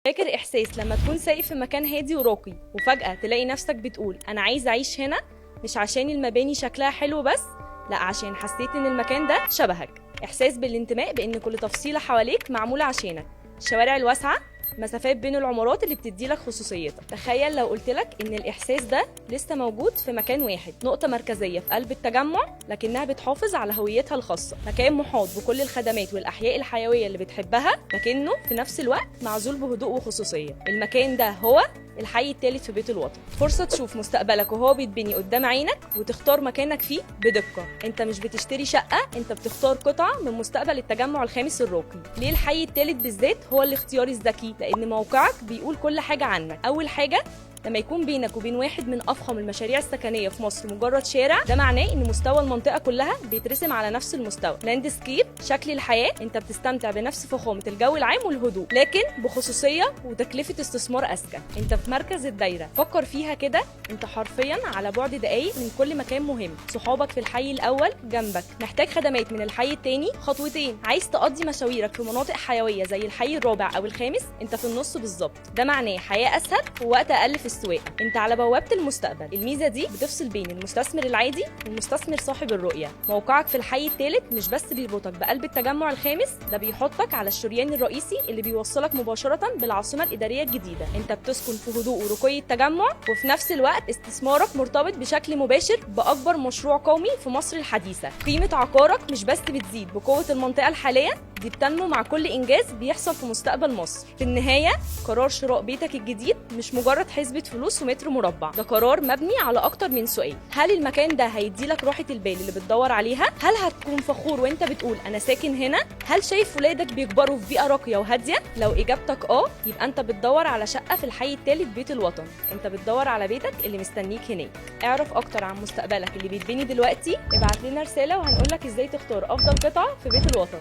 فاكر احساس لما تكون سايق في مكان هادي وراقي وفجأة تلاقي نفسك بتقول انا عايز اعيش هنا، مش عشان المباني شكلها حلو بس، لا عشان حسيت ان المكان ده شبهك. احساس بالانتماء بان كل تفصيلة حواليك معمولة عشانك، الشوارع الواسعة، مسافات بين العمارات اللي بتديلك خصوصيتك. تخيل لو قلتلك ان الاحساس ده لسه موجود في مكان واحد، نقطة مركزية في قلب التجمع لكنها بتحافظ على هويتها الخاصة، مكان محاط بكل الخدمات والاحياء الحيوية اللي بتحبها لكنه في نفس الوقت معزول بهدوء وخصوصية. المكان ده هو الحي الثالث في بيت الوطن. فرصة تشوف مستقبلك وهو بيتبني قدام عينك وتختار مكانك فيه بدقة. انت مش بتشتري شقة، انت بتختار قطعة من مستقبل التجمع الخامس الراقي. ليه الحي الثالث بالذات هو الاختيار الذكي؟ لان موقعك بيقول كل حاجة عنك. اول حاجة، لما يكون بينك وبين واحد من افخم المشاريع السكنيه في مصر مجرد شارع، ده معناه ان مستوى المنطقه كلها بيترسم على نفس المستوى. لاندسكيب، شكل الحياه، انت بتستمتع بنفس فخامه الجو العام والهدوء لكن بخصوصيه وتكلفه استثمار اذكى. انت في مركز الدايره، فكر فيها كده، انت حرفيا على بعد دقايق من كل مكان مهم. صحابك في الحي الاول جنبك، محتاج خدمات من الحي الثاني خطوتين، عايز تقضي مشاويرك في مناطق حيويه زي الحي الرابع او الخامس، انت في النص بالظبط. ده معناه حياه اسهل ووقت اقل في السواقه. انت على بوابه المستقبل. الميزه دي بتفصل بين المستثمر العادي والمستثمر صاحب الرؤيه. موقعك في الحي الثالث مش بس بيربطك بقلب التجمع الخامس، ده بيحطك على الشريان الرئيسي اللي بيوصلك مباشره بالعاصمه الاداريه الجديده. انت بتسكن في هدوء ورقي التجمع، وفي نفس الوقت استثمارك مرتبط بشكل مباشر باكبر مشروع قومي في مصر الحديثه. قيمه عقارك مش بس بتزيد بقوه المنطقه الحاليه، دي بتنمو مع كل انجاز بيحصل في مستقبل مصر. في النهايه، قرار شراء بيتك الجديد مش مجرد حسبة فلوس ومتر مربع، ده قرار مبني على اكتر من سؤال. هل المكان ده هيديلك راحه البال اللي بتدور عليها؟ هل هتكون فخور وانت بتقول انا ساكن هنا؟ هل شايف ولادك بيكبروا في بيئه راقيه وهاديه؟ لو اجابتك يبقى انت بتدور على شقه في الحي الثالث بيت الوطن. انت بتدور على بيتك اللي مستنيك هناك. اعرف اكتر عن مستقبلك اللي بيتبني دلوقتي، ابعت لنا رساله وهنقولك ازاي تختار افضل قطعه في بيت الوطن.